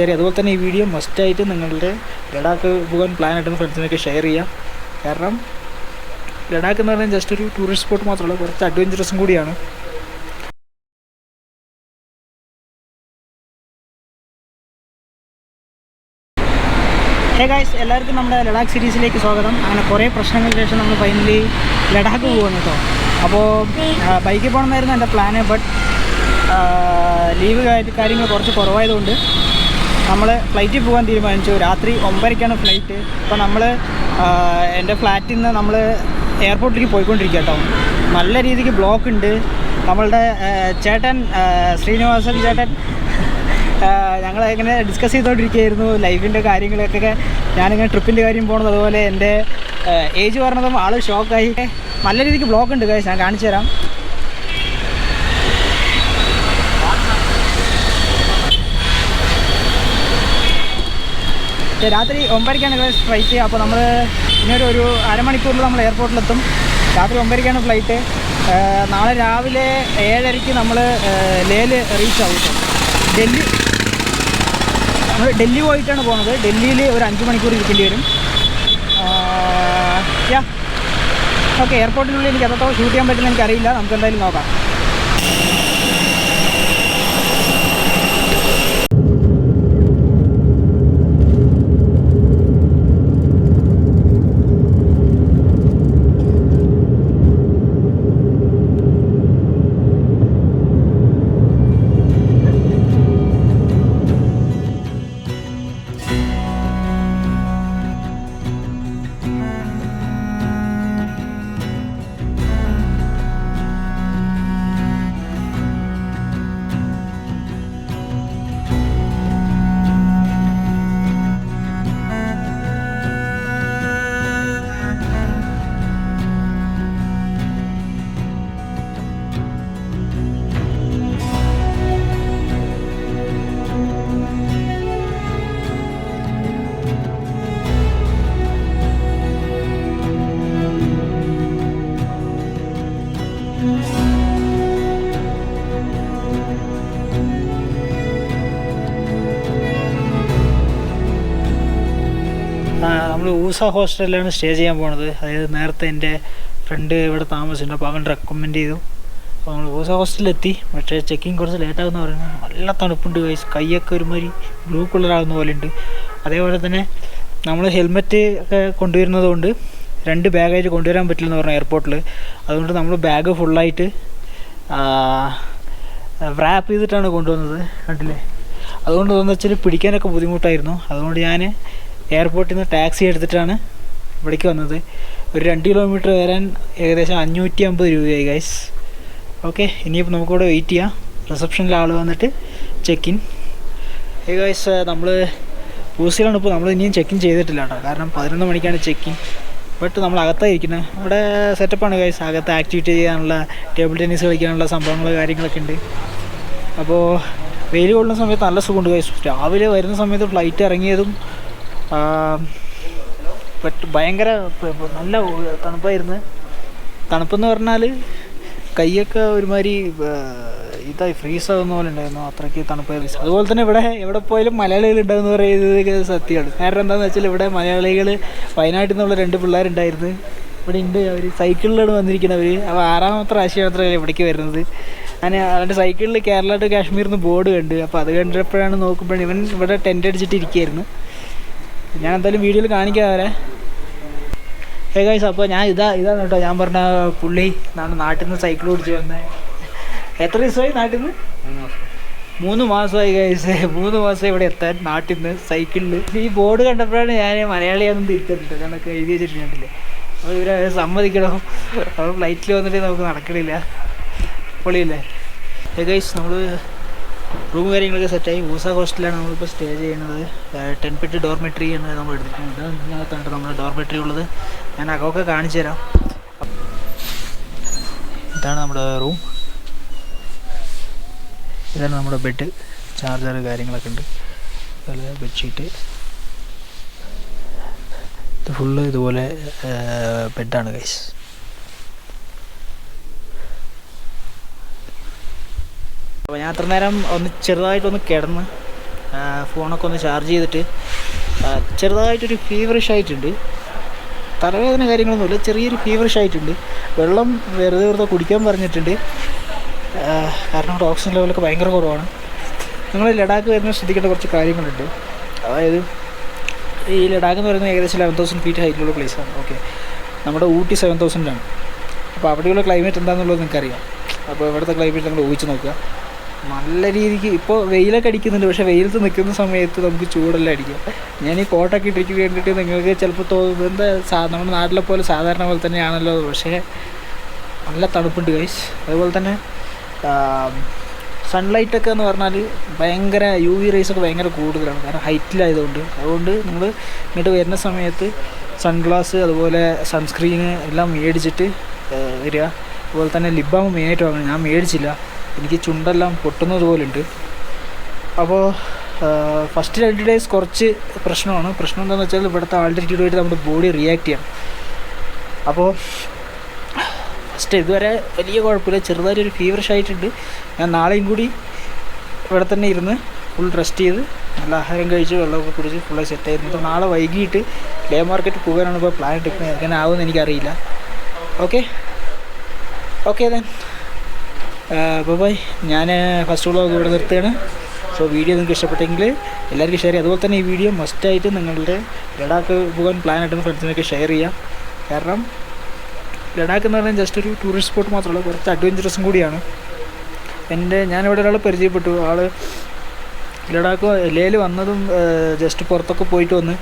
ശരി, അതുപോലെ തന്നെ ഈ വീഡിയോ മസ്റ്റായിട്ട് നിങ്ങളുടെ ലഡാക്ക് പോകാൻ പ്ലാൻ ആയിട്ടുള്ള ഫ്രണ്ട്സിനൊക്കെ ഷെയർ ചെയ്യാം. കാരണം ലഡാക്ക് എന്ന് പറഞ്ഞാൽ ജസ്റ്റ് ഒരു ടൂറിസ്റ്റ് സ്പോട്ട് മാത്രമല്ല, കുറച്ച് അഡ്വഞ്ചറസും കൂടിയാണ്. ഹേ ഗൈസ്, എല്ലാവർക്കും നമ്മുടെ ലഡാക്ക് സീരീസിലേക്ക് സ്വാഗതം. അങ്ങനെ കുറേ പ്രശ്നങ്ങൾക്ക് ശേഷം നമ്മൾ ഫൈനലി ലഡാക്ക് പോകുന്നു കേട്ടോ. അപ്പോൾ ബൈക്കിൽ പോകണമെന്നായിരുന്നു എൻ്റെ പ്ലാന്. ബട്ട് ലീവ് കാര്യങ്ങൾ കുറച്ച് കുറവായതുകൊണ്ട് നമ്മൾ ഫ്ലൈറ്റിൽ പോകാൻ തീരുമാനിച്ചു. രാത്രി 9:30ക്കാണ് ഫ്ലൈറ്റ്. അപ്പോൾ നമ്മൾ എൻ്റെ ഫ്ലാറ്റിൽ നിന്ന് നമ്മൾ എയർപോർട്ടിലേക്ക് പോയിക്കൊണ്ടിരിക്കുക കേട്ടോ. നല്ല രീതിക്ക് ബ്ലോക്ക് ഉണ്ട്. നമ്മളുടെ ചേട്ടൻ ശ്രീനിവാസൻ ചേട്ടൻ ഞങ്ങൾ ഇങ്ങനെ ഡിസ്കസ് ചെയ്തുകൊണ്ടിരിക്കുകയായിരുന്നു ലൈഫിൻ്റെ കാര്യങ്ങളൊക്കെ. ഞാനിങ്ങനെ ട്രിപ്പിൻ്റെ കാര്യം പോകണത്, അതുപോലെ എൻ്റെ ഏജ് പറഞ്ഞതും ആൾ ഷോക്കായി. നല്ല രീതിക്ക് ബ്ലോക്ക് ഉണ്ട് ഗൈസ്, ഞാൻ കാണിച്ചു തരാം. രാത്രി 9:30ക്കാണ് ഗൈസ് ഫ്ലൈറ്റ്. അപ്പോൾ നമ്മൾ ഇനിയൊരു അരമണിക്കൂറിൽ നമ്മൾ എയർപോർട്ടിലെത്തും. രാത്രി 9:30ക്കാണ് ഫ്ലൈറ്റ്. നാളെ രാവിലെ 7:30ക്ക് നമ്മൾ ലേയിൽ റീച്ച് ആവും. നമ്മൾ ഡൽഹി പോയിട്ടാണ് പോകുന്നത്. ഡൽഹിയിൽ ഒരു 5 മണിക്കൂർ ഇരിക്കേണ്ടി വരും. ഓക്കെ, എയർപോർട്ടിനുള്ളിൽ എനിക്ക് എത്രത്തോളം ഷൂട്ട് ചെയ്യാൻ പറ്റുമെന്ന് എനിക്കറിയില്ല. നമുക്ക് എന്തായാലും നോക്കാം. നമ്മൾ ഊസ ഹോസ്റ്റലിലാണ് സ്റ്റേ ചെയ്യാൻ പോണത്. അതായത് നേരത്തെ എൻ്റെ ഫ്രണ്ട് ഇവിടെ താമസിച്ചിട്ടുണ്ട്, അപ്പോൾ അവൻ റെക്കമെൻഡ് ചെയ്തു. അപ്പോൾ നമ്മൾ ഊസ ഹോസ്റ്റലിലെത്തി. പക്ഷേ ചെക്കിങ് കുറച്ച് ലേറ്റാകുമെന്ന് പറയുന്നത്. നല്ല തണുപ്പുണ്ട് ഗൈസ്, കൈയൊക്കെ ഒരുമാതിരി ബ്ലൂ കളറാകുന്ന പോലെ ഉണ്ട്. അതേപോലെ തന്നെ നമ്മൾ ഹെൽമെറ്റ് ഒക്കെ കൊണ്ടുവരുന്നത് കൊണ്ട് 2 ബാഗായിട്ട് കൊണ്ടുവരാൻ പറ്റില്ലെന്ന് പറഞ്ഞു എയർപോർട്ടിൽ. അതുകൊണ്ട് നമ്മൾ ബാഗ് ഫുള്ളായിട്ട് റാപ്പ് ചെയ്തിട്ടാണ് കൊണ്ടുവന്നത്, കണ്ടില്ലേ. അതുകൊണ്ട് എന്താണെന്ന് വെച്ചാൽ പിടിക്കാനൊക്കെ ബുദ്ധിമുട്ടായിരുന്നു. അതുകൊണ്ട് ഞാൻ എയർപോർട്ടിൽ നിന്ന് ടാക്സി എടുത്തിട്ടാണ് ഇവിടേക്ക് വന്നത്. ഒരു 2 കിലോമീറ്റർ വരാൻ ഏകദേശം 550 രൂപയായി ഗൈസ്. ഓക്കെ, ഇനിയിപ്പോൾ നമുക്കിവിടെ വെയിറ്റ് ചെയ്യാം. റിസപ്ഷനിൽ ആൾ വന്നിട്ട് ചെക്ക് ഇൻ. ഗൈസ്, നമ്മൾ ഊസിലാണ് ഇപ്പോൾ. നമ്മൾ ഇനിയും ചെക്ക് ഇൻ ചെയ്തിട്ടില്ല കേട്ടോ. കാരണം 11 മണിക്കാണ് ചെക്ക് ഇൻ. ബട്ട് നമ്മൾ അകത്തായിരിക്കുന്നത്. ഇവിടെ സെറ്റപ്പാണ് ഗൈസ്. അകത്ത് ആക്ടിവിറ്റി ചെയ്യാനുള്ള, ടേബിൾ ടെന്നീസ് കളിക്കാനുള്ള സംഭവങ്ങൾ കാര്യങ്ങളൊക്കെ ഉണ്ട്. അപ്പോൾ വെയിൽ കൊള്ളുന്ന സമയത്ത് നല്ല സുഖമുണ്ട് ഗൈസ്. രാവിലെ വരുന്ന സമയത്ത് ഫ്ലൈറ്റ് ഇറങ്ങിയതും ഭയങ്കര നല്ല തണുപ്പായിരുന്നു. തണുപ്പെന്ന് പറഞ്ഞാൽ കൈയൊക്കെ ഒരുമാതിരി ഇതായി ഫ്രീസാകുന്ന പോലെ ഉണ്ടായിരുന്നു, അത്രയ്ക്ക് തണുപ്പായിരുന്നു. അതുപോലെ തന്നെ എവിടെ പോയാലും മലയാളികൾ ഉണ്ടാകുമെന്ന് പറയുന്നത് സത്യമാണ്. കാരണം എന്താണെന്ന് വെച്ചാൽ ഇവിടെ മലയാളികൾ വയനാട്ടിൽ നിന്നുള്ള 2 പിള്ളേരുണ്ടായിരുന്നു. ഇവിടെ ഉണ്ട്. അവർ സൈക്കിളിലാണ് വന്നിരിക്കുന്നവർ. അപ്പോൾ 6ാമത്തെ പ്രാവശ്യം മാത്രമല്ല ഇവിടേക്ക് വരുന്നത്. ഞാൻ അവൻ്റെ സൈക്കിളിൽ കേരള ടു കാശ്മീർ എന്ന് ബോർഡ് കണ്ട്. അപ്പോൾ അത് കണ്ടപ്പോഴാണ് നോക്കുമ്പോഴാണ് ഇവൻ ഇവിടെ ടെൻ്റ് അടിച്ചിട്ട് ഇരിക്കുകയായിരുന്നു. ഞാൻ എന്തായാലും വീഡിയോയിൽ കാണിക്കാതെ. ഹേ ഗൈസ്, അപ്പോൾ ഞാൻ ഇതാണ് കേട്ടോ ഞാൻ പറഞ്ഞ പുള്ളി. നാട്ടിൽ നിന്ന് സൈക്കിൾ ഓടിച്ച് വന്നത്. എത്ര ദിവസമായി നാട്ടിൽ നിന്ന്? 3 മാസമായി ഗൈസ്. 3 മാസം ഇവിടെ എത്താൻ നാട്ടിൽ നിന്ന് സൈക്കിളിൽ. ഈ ബോർഡ് കണ്ടപ്പോഴാണ് ഞാൻ മലയാളിയാണെന്ന് തിരിച്ചറിഞ്ഞിട്ട്. കാരണം എഴുതി വെച്ചിട്ടുണ്ടല്ലേ. അപ്പോൾ ഇവരെ സമ്മതിക്കണം. അപ്പോൾ ഫ്ലൈറ്റിൽ വന്നിട്ട് നമുക്ക് നടക്കണില്ല. പൊളിയില്ലേ. ഹേ ഗൈസ്, നമ്മൾ റൂം കാര്യങ്ങളൊക്കെ സെറ്റായി. ഊസ ഹോസ്റ്റലിലാണ് നമ്മളിപ്പോൾ സ്റ്റേ ചെയ്യുന്നത്. 10 ബെഡ് ഡോർമെട്രി എന്ന് നമ്മൾ എടുത്തിട്ടുണ്ട്. ഇതിനകത്താണ് നമ്മുടെ ഡോർമെട്രി ഉള്ളത്. ഞാൻ അകമൊക്കെ കാണിച്ചു തരാം. ഇതാണ് നമ്മുടെ റൂം. ഇതാണ് നമ്മുടെ ബെഡ്. ചാർജർ കാര്യങ്ങളൊക്കെ ഉണ്ട്. അതുപോലെ ബെഡ്ഷീറ്റ്. ഇത് ഫുള്ള് ഇതുപോലെ ബെഡാണ് ഗൈസ്. അപ്പോൾ ഞാൻ അത്ര നേരം ഒന്ന് ചെറുതായിട്ടൊന്ന് കിടന്ന് ഫോണൊക്കെ ഒന്ന് ചാർജ് ചെയ്തിട്ട് ചെറുതായിട്ടൊരു ഫീവറിഷ് ആയിട്ടുണ്ട്. തലവേദന കാര്യങ്ങളൊന്നുമില്ല, ചെറിയൊരു ഫീവറിഷ് ആയിട്ടുണ്ട്. വെള്ളം വെറുതെ കുടിക്കാൻ പറഞ്ഞിട്ടുണ്ട്. കാരണം ഇവിടെ ഓക്സിജൻ ലെവലൊക്കെ ഭയങ്കര കുറവാണ്. നിങ്ങൾ ലഡാക്ക് വരുന്ന ശ്രദ്ധിക്കേണ്ട കുറച്ച് കാര്യങ്ങളുണ്ട്. അതായത് ഈ ലഡാക്ക് എന്ന് പറയുന്നത് ഏകദേശം 11,000 ഫീറ്റ് ഹൈറ്റിലുള്ള പ്ലേസാണ്. ഓക്കെ, നമ്മുടെ ഊട്ടി 7,000 ആണ്. അപ്പോൾ അവിടെയുള്ള ക്ലൈമറ്റ് എന്താണെന്നുള്ളത് നിങ്ങൾക്കറിയാം. അപ്പോൾ ഇവിടുത്തെ ക്ലൈമറ്റ് നിങ്ങൾ ഊഹിച്ച് നോക്കുക. നല്ല രീതിക്ക് ഇപ്പോൾ വെയിലൊക്കെ അടിക്കുന്നുണ്ട്, പക്ഷേ വെയിലത്ത് നിൽക്കുന്ന സമയത്ത് നമുക്ക് ചൂടെല്ലാം അടിക്കും. ഞാൻ ഈ കോട്ടൊക്കെ ഇട്ടിട്ട് വേണ്ടിയിട്ട് നിങ്ങൾക്ക് ചിലപ്പോൾ തോന്നുന്നത് എന്താ നമ്മുടെ നാട്ടിലെ പോലെ സാധാരണ പോലെ തന്നെയാണല്ലോ, പക്ഷേ നല്ല തണുപ്പുണ്ട് ഗൈസ്. അതുപോലെ തന്നെ സൺലൈറ്റൊക്കെ എന്ന് പറഞ്ഞാൽ ഭയങ്കര UV റേസൊക്കെ ഭയങ്കര കൂടുതലാണ്, കാരണം ഹൈറ്റിലായതുകൊണ്ട്. അതുകൊണ്ട് നിങ്ങൾ ഇങ്ങോട്ട് വരുന്ന സമയത്ത് സൺഗ്ലാസ് അതുപോലെ സൺസ്ക്രീന് എല്ലാം മേടിച്ചിട്ട് വരിക. അതുപോലെ തന്നെ ലിപ് ബാം മെയിനായിട്ട് വാങ്ങണം. ഞാൻ മേടിച്ചില്ല, എനിക്ക് ചുണ്ടെല്ലാം പൊട്ടുന്നത് പോലെ ഉണ്ട്. അപ്പോൾ ഫസ്റ്റ് 2 days കുറച്ച് പ്രശ്നം എന്താണെന്ന് വെച്ചാൽ ഇവിടുത്തെ ആൾട്ടിറ്റ്യൂഡായിട്ട് നമ്മുടെ ബോഡി റിയാക്ട് ചെയ്യണം. അപ്പോൾ ഫസ്റ്റ് ഇതുവരെ വലിയ കുഴപ്പമില്ല, ചെറുതായിട്ടൊരു ഫീവറിഷ് ആയിട്ടുണ്ട്. ഞാൻ നാളെയും കൂടി ഇവിടെ തന്നെ ഇരുന്ന് ഫുൾ റെസ്റ്റ് ചെയ്ത് നല്ല ആഹാരം കഴിച്ച് വെള്ളമൊക്കെ കുടിച്ച് ഫുള്ളായി സെറ്റായിരുന്നു. അപ്പോൾ നാളെ വൈകിട്ട് ലേ മാർക്കറ്റ് പോകാനാണ് ഇപ്പോൾ പ്ലാൻ ഇട്ടിരിക്കുന്നത്. എങ്ങനെ ആവുമെന്ന് എനിക്കറിയില്ല. Okay then bye. ഞാൻ ഫസ്റ്റ് വ്ളോഗ് ഇവിടെ നിർത്തുകയാണ്. സോ വീഡിയോ നിങ്ങൾക്ക് ഇഷ്ടപ്പെട്ടെങ്കിൽ എല്ലാവർക്കും ഷെയർ ചെയ്യുക. അതുപോലെ തന്നെ ഈ വീഡിയോ മസ്റ്റായിട്ട് നിങ്ങളുടെ ലഡാക്ക് പോകാൻ പ്ലാൻ ആയിട്ടുള്ള ഫ്രണ്ട്സിനൊക്കെ ഷെയർ ചെയ്യുക. കാരണം ലഡാക്ക് എന്ന് പറഞ്ഞാൽ ജസ്റ്റ് ഒരു ടൂറിസ്റ്റ് സ്പോട്ട് മാത്രമല്ല, കുറച്ച് അഡ്വഞ്ചറസും കൂടിയാണ്. ഞാനിവിടെ ഒരാൾ പരിചയപ്പെട്ടു. ആൾ ലഡാക്ക് ലേയിൽ വന്നതും ജസ്റ്റ് പുറത്തൊക്കെ പോയിട്ട് വന്ന്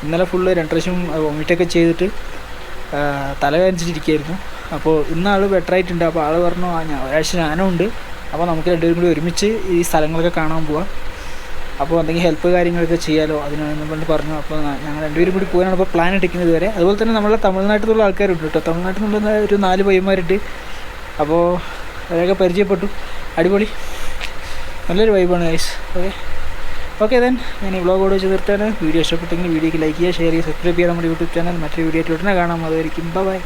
ഇന്നലെ ഫുള്ള് 2 പ്രാവശ്യം വോമിറ്റൊക്കെ ചെയ്തിട്ട് തലവേദനിച്ചിരിക്കുകയായിരുന്നു. അപ്പോൾ ഇന്ന് ആൾ ബെറ്ററായിട്ടുണ്ട്. അപ്പോൾ ആൾ പറഞ്ഞു ഒരാഴ്ച ഞാനും ഉണ്ട്, അപ്പോൾ നമുക്ക് രണ്ടുപേരും കൂടി ഒരുമിച്ച് ഈ സ്ഥലങ്ങളൊക്കെ കാണാൻ പോവാം, അപ്പോൾ എന്തെങ്കിലും ഹെൽപ്പ് കാര്യങ്ങളൊക്കെ ചെയ്യാമല്ലോ അതിനാണെന്ന് വേണ്ടി പറഞ്ഞു. അപ്പോൾ ഞങ്ങൾ രണ്ടുപേരും കൂടി പോകാനാണ് ഇപ്പോൾ പ്ലാൻ ഇട്ടിരിക്കുന്നത് ഇതുവരെ. അതുപോലെ തന്നെ നമ്മളെ തമിഴ്നാട്ടിൽ നിന്നുള്ള ആൾക്കാരുണ്ട് കേട്ടോ. തമിഴ്നാട്ടിൽ നിന്നുള്ള ഒരു 4 പയ്യന്മാരുണ്ട്. അപ്പോൾ അവരൊക്കെ പരിചയപ്പെട്ടു. അടിപൊളി, നല്ലൊരു വൈബാണ് ഗൈസ്. ഓക്കെ ദെൻ ഞാൻ ഈ വ്ളോഗ് വെച്ച് തീർത്താണ്. വീഡിയോ ഇഷ്ടപ്പെട്ടെങ്കിൽ വീഡിയോക്ക് ലൈക്ക് ചെയ്യുക, ഷെയർ ചെയ്യുക, സബ്സ്ക്രൈബ് ചെയ്യുക നമ്മുടെ യൂട്യൂബ് ചാനൽ. മറ്റൊരു വീഡിയോ ആയിട്ട് ഉടനെ കാണാം. അതുവരെയും ബൈ.